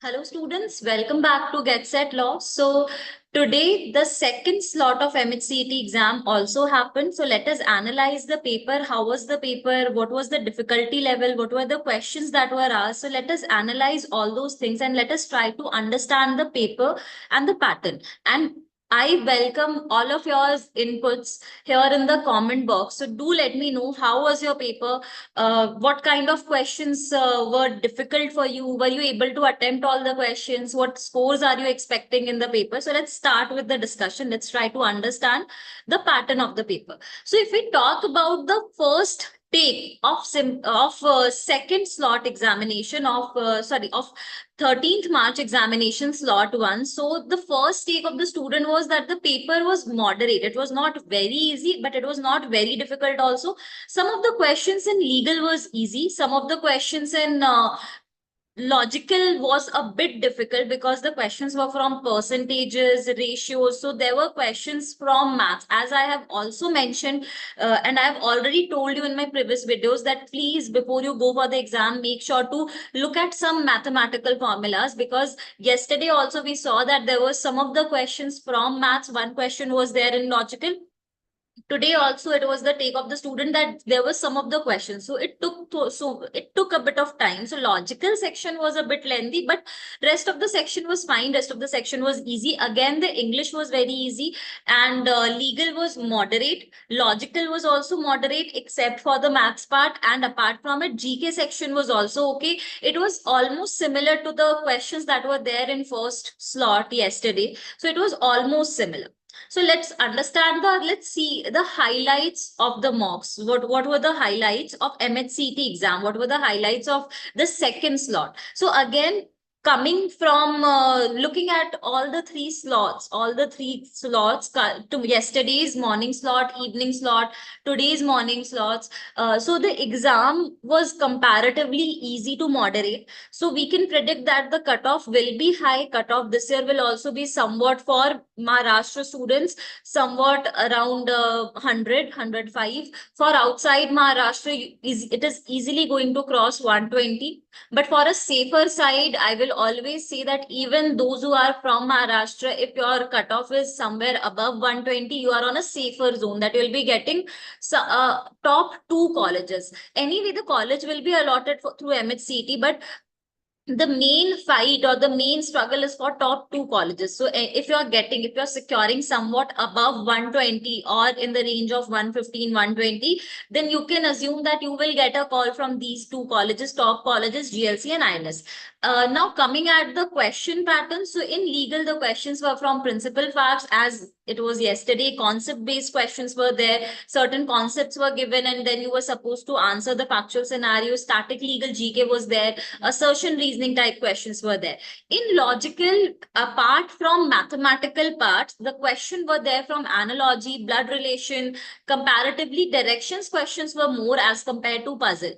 Hello students, welcome back to Get Set Law. So today the second slot of MHCET exam also happened. So let us analyze the paper. How was the paper? What was the difficulty level? What were the questions that were asked? So let us analyze all those things and let us try to understand the paper and the pattern. And I welcome all of your inputs here in the comment box. So do let me know how was your paper, what kind of questions were difficult for you? Were you able to attempt all the questions? What scores are you expecting in the paper? So let's start with the discussion. Let's try to understand the pattern of the paper. So if we talk about the first take of second slot examination of 13th March examination slot 1. So the first take of the student was that the paper was moderate. It was not very easy, but it was not very difficult also. Some of the questions in legal was easy. Some of the questions in logical was a bit difficult because the questions were from percentages, ratios. So there were questions from maths. As I have also mentioned, and I have already told you in my previous videos that please, before you go for the exam, make sure to look at some mathematical formulas, because yesterday also we saw that there were some of the questions from maths. One question was there in logical. Today also it was the take of the student that there were some of the questions, so it took a bit of time. So logical section was a bit lengthy, but rest of the section was fine. Rest of the section was easy. Again, the English was very easy, and legal was moderate. Logical was also moderate except for the maths part, and apart from it, GK section was also okay. It was almost similar to the questions that were there in first slot yesterday, so it was almost similar. So let's see the highlights of the mocks. What were the highlights of MHCT exam? What were the highlights of the second slot? So again, coming from looking at all the three slots to yesterday's morning slot, evening slot, today's morning slots. So the exam was comparatively easy to moderate. So we can predict that the cutoff will be high. Cutoff this year will also be somewhat for Maharashtra students, somewhat around 100, 105. For outside Maharashtra, it is easily going to cross 120. But for a safer side, I will always say that even those who are from Maharashtra, if your cutoff is somewhere above 120, you are on a safer zone that you will be getting top two colleges. Anyway, the college will be allotted through MHCT, but the main fight or the main struggle is for top two colleges. So if you're securing somewhat above 120 or in the range of 115, 120, then you can assume that you will get a call from these two colleges, top colleges, GLC and IMS. Now coming at the question pattern. So in legal, the questions were from principal facts, as it was yesterday. Concept based questions were there. Certain concepts were given and then you were supposed to answer the factual scenario. Static legal GK was there. Assertion reasoning type questions were there. In logical, apart from mathematical parts, the question were there from analogy, blood relation. Comparatively, directions questions were more as compared to puzzle.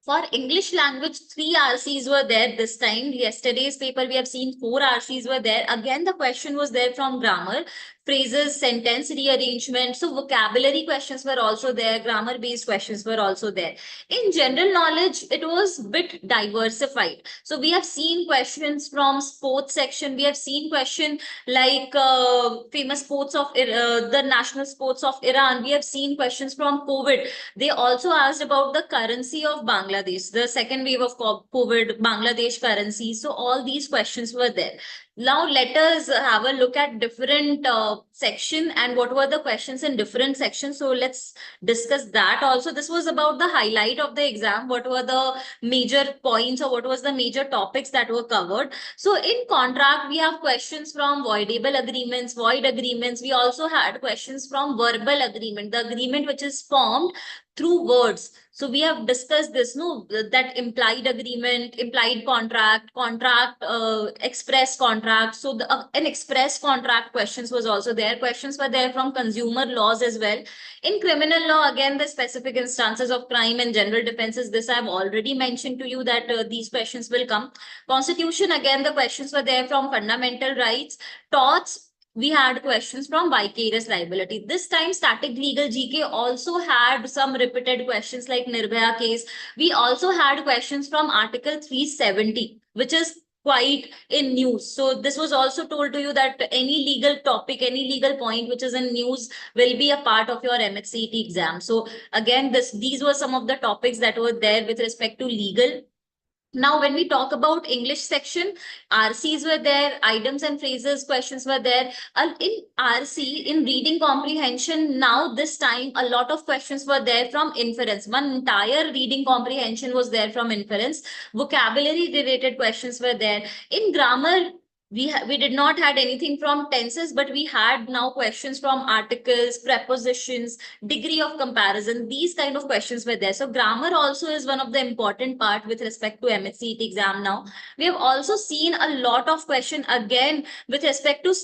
For English language, 3 RCs were there this time. Yesterday's paper, we have seen 4 RCs were there. Again, the question was there from grammar, phrases, sentence rearrangement. So vocabulary questions were also there. Grammar based questions were also there. In general knowledge, it was a bit diversified. So we have seen questions from sports section. We have seen question like famous sports of the national sports of Iran. We have seen questions from COVID. They also asked about the currency of Bangladesh, the second wave of COVID, Bangladesh currency. So all these questions were there. Now let us have a look at different section and what were the questions in different sections. So let's discuss that also. This was about the highlight of the exam. What were the major points or what was the major topics that were covered? So in contract, we have questions from voidable agreements, void agreements. We also had questions from verbal agreement, the agreement which is formed through words. So we have discussed this, no, that implied agreement, implied contract, express contract. So an express contract questions was also there. Questions were there from consumer laws as well. In criminal law, again, the specific instances of crime and general defenses. This I've already mentioned to you that these questions will come. Constitution, again, the questions were there from fundamental rights, torts. We had questions from vicarious liability. This time, static legal GK also had some repeated questions like Nirbhaya case. We also had questions from Article 370, which is quite in news. So this was also told to you that any legal topic, any legal point which is in news will be a part of your MHCET exam. So again, these were some of the topics that were there with respect to legal. Now, when we talk about English section, RCs were there, items and phrases questions were there. In RC, in reading comprehension, now this time a lot of questions were there from inference. One entire reading comprehension was there from inference. Vocabulary related questions were there. In grammar, we did not had anything from tenses, but we had now questions from articles, prepositions, degree of comparison. These kind of questions were there. So grammar also is one of the important part with respect to MHCET exam. Now we have also seen a lot of question again with respect to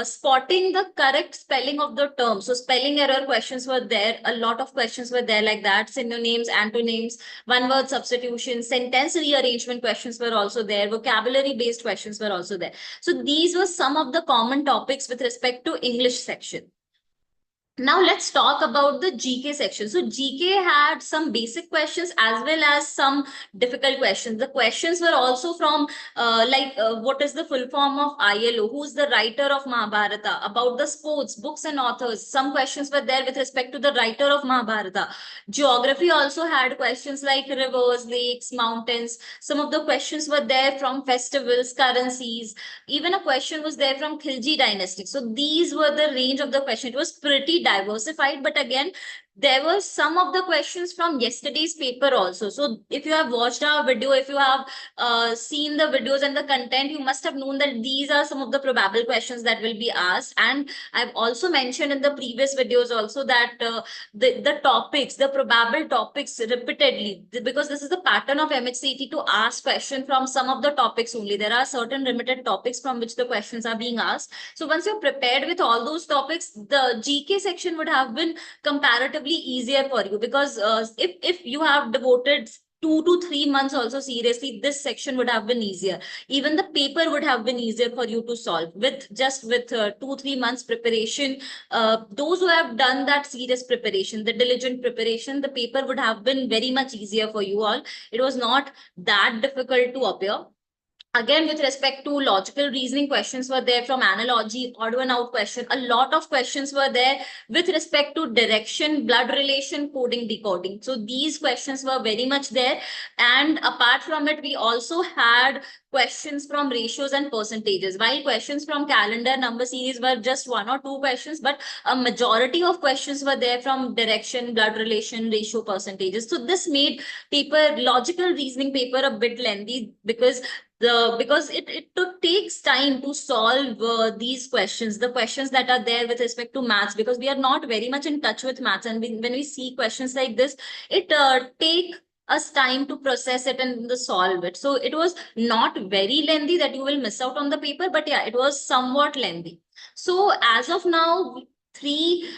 spotting the correct spelling of the term. So spelling error questions were there. A lot of questions were there like that. Synonyms, antonyms, one word substitution, sentence rearrangement questions were also there. Vocabulary based questions were also there. So these were some of the common topics with respect to English section. Now let's talk about the GK section. So GK had some basic questions as well as some difficult questions. The questions were also from what is the full form of ILO? Who's the writer of Mahabharata? About the sports, books and authors. Some questions were there with respect to the writer of Mahabharata. Geography also had questions like rivers, lakes, mountains. Some of the questions were there from festivals, currencies. Even a question was there from Khilji dynasty. So these were the range of the question. It was pretty diversified, but again, there were some of the questions from yesterday's paper also. So if you have watched our video, if you have seen the videos and the content, you must have known that these are some of the probable questions that will be asked. And I've also mentioned in the previous videos also that the topics, the probable topics repeatedly, because this is the pattern of MHCET to ask question from some of the topics only. There are certain limited topics from which the questions are being asked. So once you're prepared with all those topics, the GK section would have been comparatively easier for you, because if you have devoted 2 to 3 months also seriously, this section would have been easier. Even the paper would have been easier for you to solve with 2-3 months preparation. Those who have done that serious preparation, the diligent preparation, the paper would have been very much easier for you all. It was not that difficult to appear. Again, with respect to logical reasoning, questions were there from analogy, odd one out question. A lot of questions were there with respect to direction, blood relation, coding, decoding. So these questions were very much there. And apart from it, we also had questions from ratios and percentages. While questions from calendar number series were just 1 or 2 questions, but a majority of questions were there from direction, blood relation, ratio, percentages. So this made logical reasoning paper a bit lengthy, because it takes time to solve these questions, the questions that are there with respect to maths, because we are not very much in touch with maths. And when we see questions like this, it take us time to process it and solve it. So it was not very lengthy that you will miss out on the paper, but yeah, it was somewhat lengthy. So as of now, 3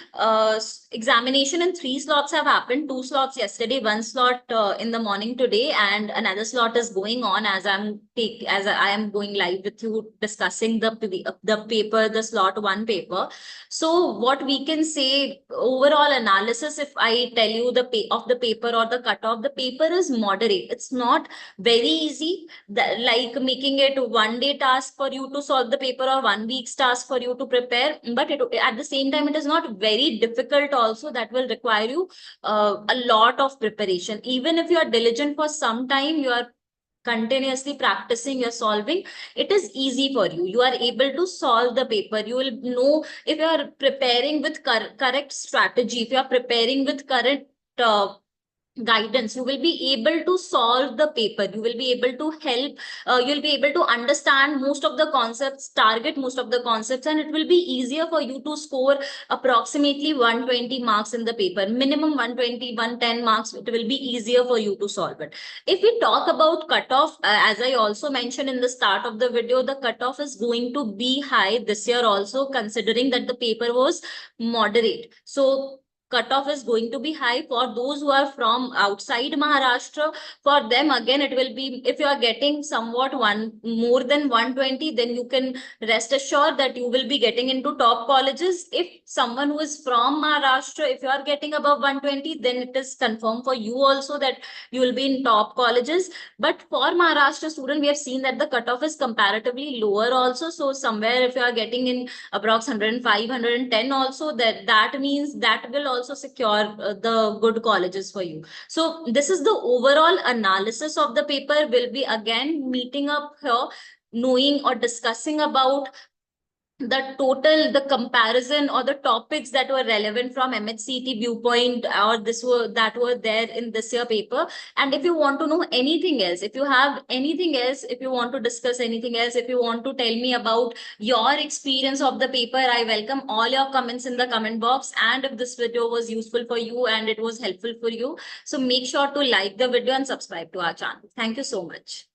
examination in 3 slots have happened. 2 slots yesterday, 1 slot in the morning today, and another slot is going on as I am going live with you discussing the paper, the slot 1 paper. So what we can say, overall analysis, if I tell you the paper or the cutoff, the paper is moderate. It's not very easy, like making it 1 day task for you to solve the paper or 1 week's task for you to prepare. But at the same time, it is not very difficult also, that will require you a lot of preparation. Even if you are diligent for some time, you are continuously practicing, you're solving, it is easy for you. You are able to solve the paper. You will know if you are preparing with correct strategy, if you are preparing with correct guidance, you will be able to solve the paper. You will be able to help, you'll be able to understand most of the concepts, target most of the concepts, and it will be easier for you to score approximately 120 marks in the paper. Minimum 120, 110 marks, it will be easier for you to solve it. If we talk about cutoff, as I also mentioned in the start of the video, the cutoff is going to be high this year also, considering that the paper was moderate. So cutoff is going to be high. For those who are from outside Maharashtra, for them again it will be, if you are getting somewhat one more than 120, then you can rest assured that you will be getting into top colleges. If someone who is from Maharashtra, if you are getting above 120, then it is confirmed for you also that you will be in top colleges. But for Maharashtra student, we have seen that the cutoff is comparatively lower also. So somewhere if you are getting in approx 105, 110 also, that means that will also secure the good colleges for you. So this is the overall analysis of the paper. Will be again meeting up here, knowing or discussing about the total, the comparison or the topics that were relevant from MHCT viewpoint, or that were there in this year paper. And if you want to know anything else, if you have anything else, if you want to discuss anything else, if you want to tell me about your experience of the paper, I welcome all your comments in the comment box. And if this video was useful for you and it was helpful for you, so make sure to like the video and subscribe to our channel. Thank you so much.